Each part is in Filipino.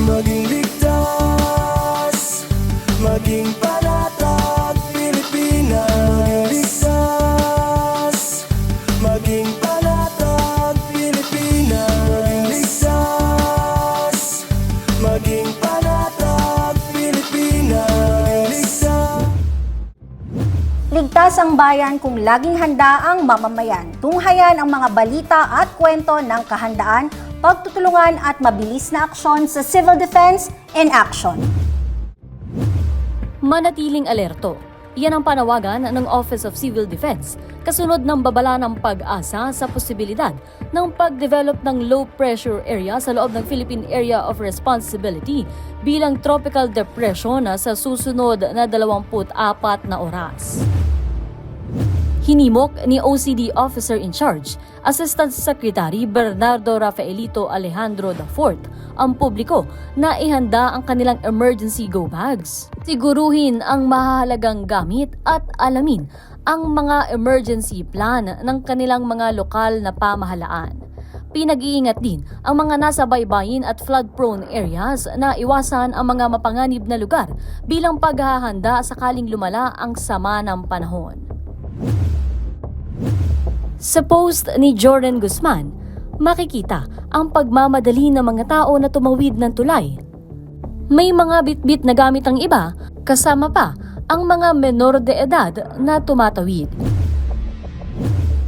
maging ligtas, maging panatag Pilipinas. Ligtas, maging panatag Pilipinas. Ligtas, maging panatag Pilipinas. Ligtas ang bayan kung laging handa ang mamamayan. Tunghayan ang mga balita at kwento ng kahandaan, pagtutulungan at mabilis na aksyon sa Civil Defense in Action. Manatiling alerto. Yan ang panawagan ng Office of Civil Defense kasunod ng babala ng Pag-asa sa posibilidad ng pag-develop ng low-pressure area sa loob ng Philippine Area of Responsibility bilang tropical depression sa susunod na 24 na oras. Hinimok ni OCD Officer in Charge, Assistant Secretary Bernardo Rafaelito Alejandro IV, ang publiko na ihanda ang kanilang emergency go bags. Siguruhin ang mahalagang gamit at alamin ang mga emergency plan ng kanilang mga lokal na pamahalaan. Pinag-iingat din ang mga nasa baybayin at flood-prone areas na iwasan ang mga mapanganib na lugar bilang paghahanda sakaling lumala ang sama ng panahon. Sa post ni Jordan Guzman, makikita ang pagmamadali ng mga tao na tumawid ng tulay. May mga bitbit na gamit ang iba, kasama pa ang mga menor de edad na tumatawid.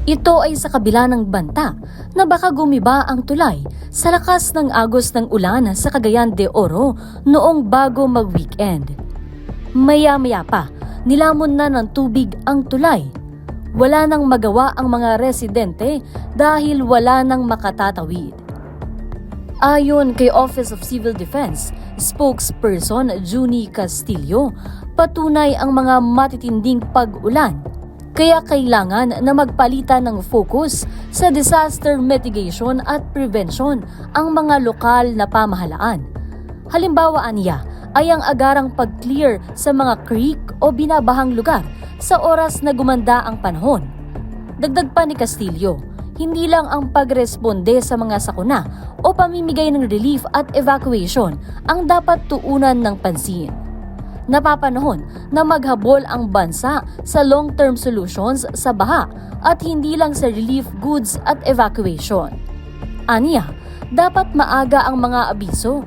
Ito ay sa kabila ng banta na baka gumiba ang tulay sa lakas ng agos ng ulan sa Cagayan de Oro noong bago mag-weekend. Maya-maya pa, nilamon na ng tubig ang tulay. Wala nang magawa ang mga residente dahil wala nang makatatawid. Ayon kay Office of Civil Defense spokesperson Junie Castillo, patunay ang mga matitinding pag-ulan. Kaya kailangan na magpalitan ng focus sa disaster mitigation at prevention ang mga lokal na pamahalaan. Halimbawa niya ay ang agarang pag-clear sa mga creek o binabahang lugar sa oras na gumanda ang panahon. Dagdag pa ni Castillo, hindi lang ang pagresponde sa mga sakuna o pamimigay ng relief at evacuation ang dapat tuunan ng pansin. Napapanahon na maghabol ang bansa sa long-term solutions sa baha at hindi lang sa relief goods at evacuation. Aniya, dapat maaga ang mga abiso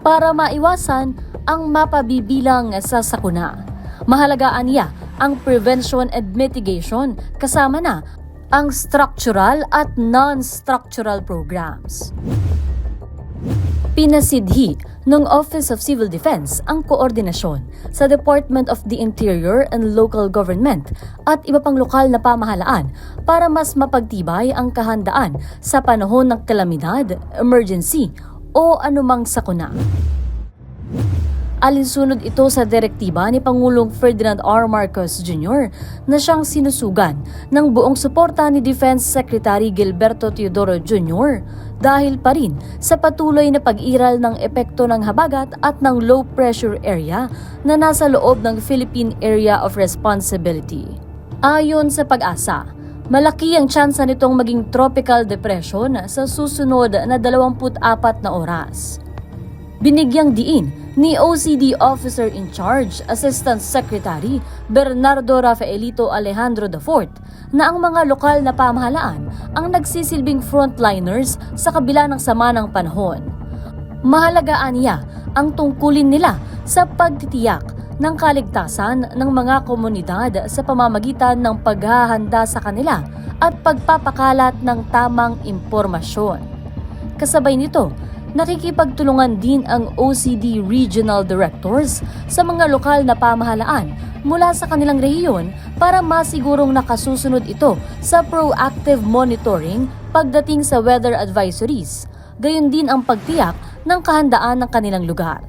para maiwasan ang mapabibilang sa sakuna. Mahalaga aniya ang prevention and mitigation kasama na ang structural at non-structural programs. Pinasidhi ng Office of Civil Defense ang koordinasyon sa Department of the Interior and Local Government at iba pang lokal na pamahalaan para mas mapagtibay ang kahandaan sa panahon ng kalamidad, emergency o anumang sakuna. Alinsunod ito sa direktiba ni Pangulong Ferdinand R. Marcos Jr. na siyang sinusugan ng buong suporta ni Defense Secretary Gilberto Teodoro Jr. dahil pa rin sa patuloy na pag-iral ng epekto ng habagat at ng low pressure area na nasa loob ng Philippine Area of Responsibility. Ayon sa Pag-asa, malaki ang tsansa nitong maging tropical depression sa susunod na 24 na oras. Binigyang diin ni OCD Officer in Charge, Assistant Secretary Bernardo Rafaelito Alejandro IV na ang mga lokal na pamahalaan ang nagsisilbing frontliners sa kabila ng sama ng panahon. Mahalagaan niya ang tungkulin nila sa pagtitiyak ng kaligtasan ng mga komunidad sa pamamagitan ng paghahanda sa kanila at pagpapakalat ng tamang impormasyon. Kasabay nito, nakikipagtulungan din ang OCD Regional Directors sa mga lokal na pamahalaan mula sa kanilang rehiyon para masigurong nakasusunod ito sa proactive monitoring pagdating sa weather advisories, gayon din ang pagtiyak ng kahandaan ng kanilang lugar.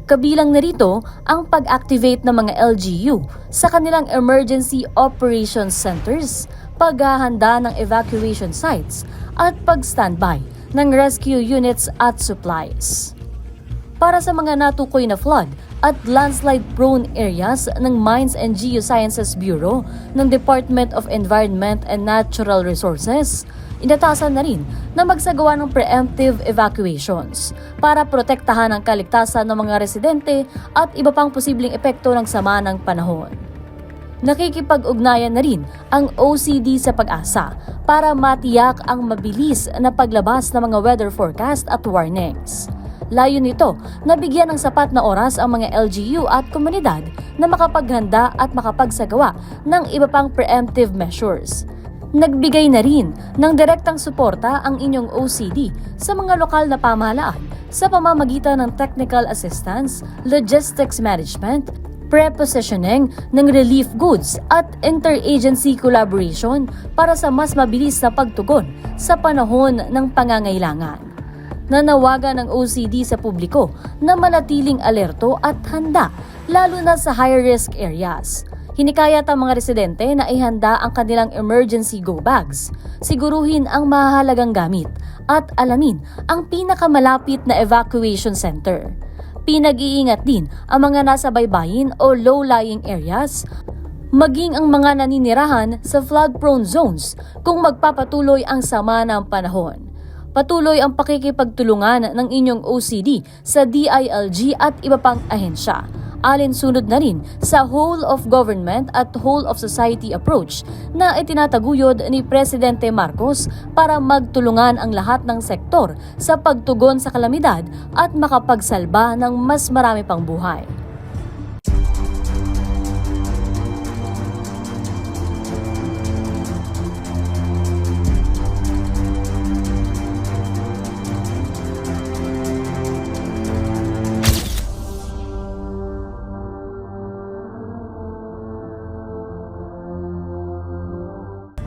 Kabilang narito ang pag-activate ng mga LGU sa kanilang Emergency Operations Centers, paghahanda ng evacuation sites at pag-standby ng rescue units at supplies. Para sa mga natukoy na flood at landslide-prone areas ng Mines and Geosciences Bureau ng Department of Environment and Natural Resources, Inatasan na rin na magsagawa ng preemptive evacuations para protektahan ang kaligtasan ng mga residente at iba pang posibleng epekto ng sama ng panahon. Nakikipag-ugnayan na rin ang OCD sa Pag-asa para matiyak ang mabilis na paglabas ng mga weather forecast at warnings. Layo nito na bigyan ng sapat na oras ang mga LGU at komunidad na makapaghanda at makapagsagawa ng iba pang preemptive measures. Nagbigay na rin ng direktang suporta ang inyong OCD sa mga lokal na pamahalaan sa pamamagitan ng technical assistance, logistics management, pre-positioning ng relief goods at interagency collaboration para sa mas mabilis na pagtugon sa panahon ng pangangailangan. Nanawagan ng OCD sa publiko na manatiling alerto at handa, lalo na sa high-risk areas. Hinikayat ang mga residente na ihanda ang kanilang emergency go bags, siguruhin ang mahalagang gamit, at alamin ang pinakamalapit na evacuation center. Pinag-iingat din ang mga nasa baybayin o low-lying areas, maging ang mga naninirahan sa flood-prone zones kung magpapatuloy ang sama ng panahon. Patuloy ang pakikipagtulungan ng inyong OCD sa DILG at iba pang ahensya. Alinsunod na rin sa whole of government at whole of society approach na itinataguyod ni Presidente Marcos para magtulungan ang lahat ng sektor sa pagtugon sa kalamidad at makapagsalba ng mas marami pang buhay.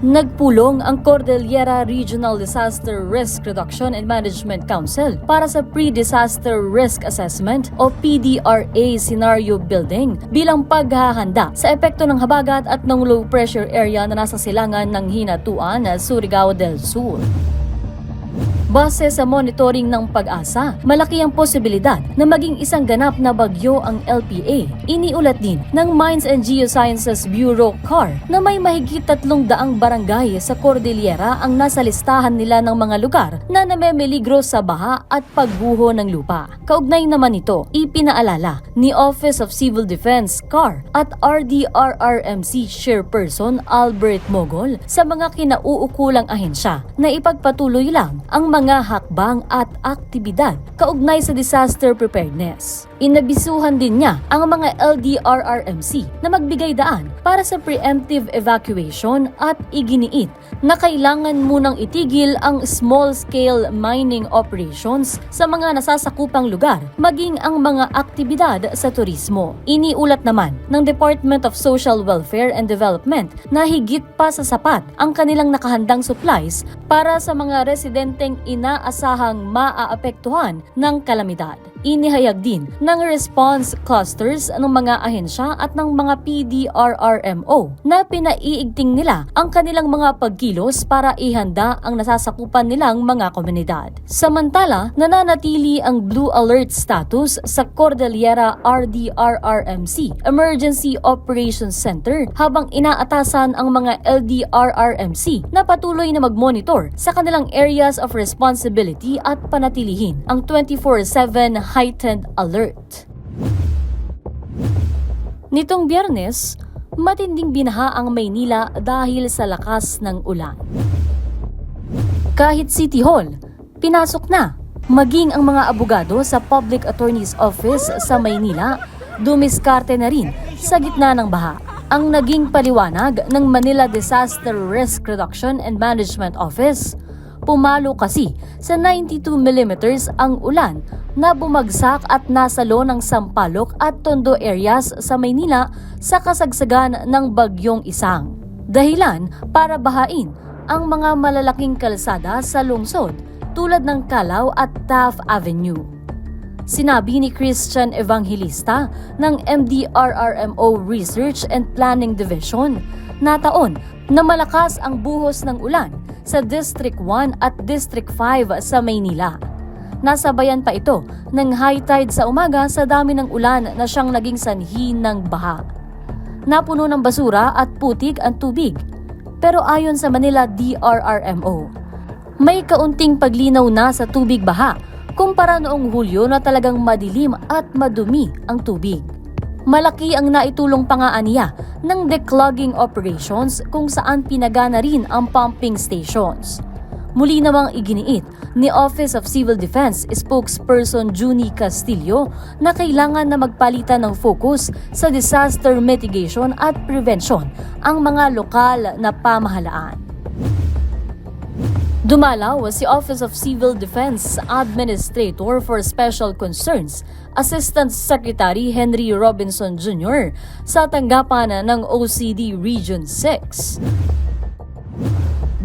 Nagpulong ang Cordillera Regional Disaster Risk Reduction and Management Council para sa Pre-Disaster Risk Assessment o PDRA Scenario Building bilang paghahanda sa epekto ng habagat at ng low pressure area na nasa silangan ng Hinatuan, Surigao del Sur. Base sa monitoring ng Pag-asa, malaki ang posibilidad na maging isang ganap na bagyo ang LPA. Iniulat din ng Mines and Geosciences Bureau CAR na may mahigit 300 barangay sa Cordillera ang nasa listahan nila ng mga lugar na namemeligro sa baha at pagguho ng lupa. Kaugnay naman nito, ipinaalala ni Office of Civil Defense CAR at RDRRMC Chairperson Albert Mogol sa mga kinauukulang ahensya na ipagpatuloy lang ang mga hakbang at aktibidad kaugnay sa disaster preparedness. Inabisuhan din niya ang mga LDRRMC na magbigay daan para sa preemptive evacuation at iginiit na kailangan munang itigil ang small-scale mining operations sa mga nasasakupang lugar, maging ang mga aktibidad sa turismo. Iniulat naman ng Department of Social Welfare and Development na higit pa sa sapat ang kanilang nakahandang supplies para sa mga residenteng inaasahang maaapektuhan ng kalamidad. Inihayag din ng response clusters ng mga ahensya at ng mga PDRRMO na pinaiigting nila ang kanilang mga pagkilos para ihanda ang nasasakupan nilang mga komunidad. Samantala, nananatili ang Blue Alert status sa Cordillera RDRRMC Emergency Operations Center habang inaatasan ang mga LDRRMC na patuloy na mag-monitor sa kanilang areas of responsibility at panatilihin ang 24/7 heightened alert. Nitong Biyernes, matinding binaha ang Maynila dahil sa lakas ng ulan. Kahit City Hall, pinasok na. Maging ang mga abogado sa Public Attorney's Office sa Maynila, dumiskarte na rin sa gitna ng baha. Ang naging paliwanag ng Manila Disaster Risk Reduction and Management Office, pumalo kasi sa 92 mm ang ulan na bumagsak at nasalo ng Sampaloc at Tondo areas sa Maynila sa kasagsagan ng Bagyong Isang. Dahilan para bahain ang mga malalaking kalsada sa lungsod tulad ng Calao at Taft Avenue. Sinabi ni Christian Evangelista ng MDRRMO Research and Planning Division na taon na malakas ang buhos ng ulan sa District 1 at District 5 sa Maynila. Nasabayan pa ito ng high tide sa umaga sa dami ng ulan na siyang naging sanhi ng baha. Napuno ng basura at putik ang tubig. Pero ayon sa Manila DRRMO, May kaunting paglinaw na sa tubig baha kumpara noong Hulyo na talagang madilim at madumi ang tubig. Malaki ang naitulong pa nga aniya ng declogging operations kung saan pinagana rin ang pumping stations. Muli namang iginiit ni Office of Civil Defense spokesperson Junie Castillo na kailangan na magpalitan ng focus sa disaster mitigation at prevention ang mga lokal na pamahalaan. Dumalaw si Office of Civil Defense Administrator for Special Concerns, Assistant Secretary Henry Robinson Jr. sa tanggapan ng OCD Region 6.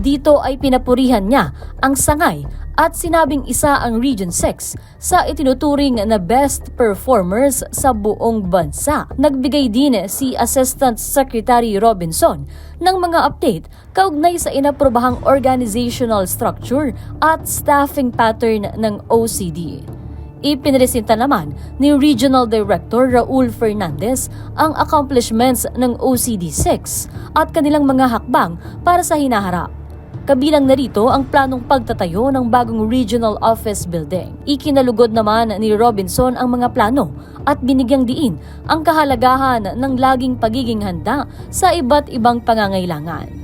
Dito ay pinapurihan niya ang sangay at sinabing isa ang Region 6 sa itinuturing na best performers sa buong bansa. Nagbigay din si Assistant Secretary Robinson ng mga update kaugnay sa inaprobahang organizational structure at staffing pattern ng OCD. Ipinresenta naman ni Regional Director Raul Fernandez ang accomplishments ng OCD-6 at kanilang mga hakbang para sa hinaharap. Kabilang narito ang planong pagtatayo ng bagong regional office building. Ikinalugod naman ni Robinson ang mga plano at binigyang diin ang kahalagahan ng laging pagiging handa sa iba't ibang pangangailangan.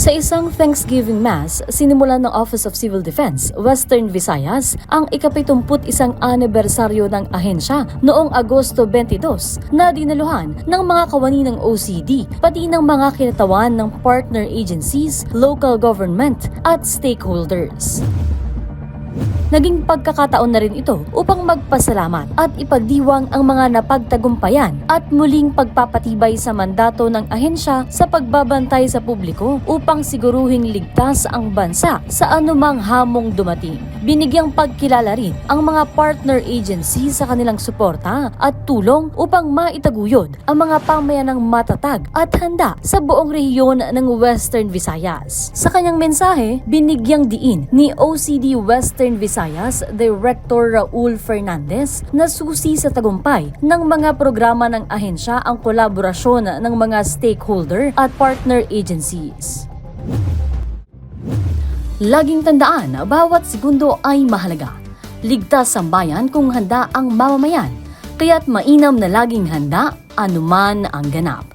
Sa isang Thanksgiving Mass, sinimulan ng Office of Civil Defense, Western Visayas, ang ika-71 anibersaryo ng ahensya noong Agosto 22 na dinaluhan ng mga kawani ng OCD, pati ng mga kinatawan ng partner agencies, local government at stakeholders. Naging pagkakataon na rin ito upang magpasalamat at ipagdiwang ang mga napagtagumpayan at muling pagpapatibay sa mandato ng ahensya sa pagbabantay sa publiko upang siguruhing ligtas ang bansa sa anumang hamong dumating. Binigyang pagkilala rin ang mga partner agencies sa kanilang suporta at tulong upang maitaguyod ang mga pamayanang matatag at handa sa buong rehiyon ng Western Visayas. Sa kanyang mensahe, binigyang diin ni OCD Western Visayas Director Raul Fernandez na susi sa tagumpay ng mga programa ng ahensya ang kolaborasyon ng mga stakeholder at partner agencies. Laging tandaan, bawat segundo ay mahalaga. Ligtas ang bayan kung handa ang mamamayan, kaya't mainam na laging handa anuman ang ganap.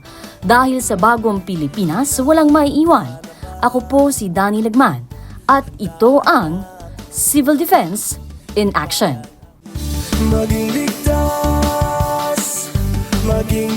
Dahil sa bagong Pilipinas, walang maiiwan. Ako po si Danny Lagman at ito ang Civil Defense in Action. Maging ligtas, maging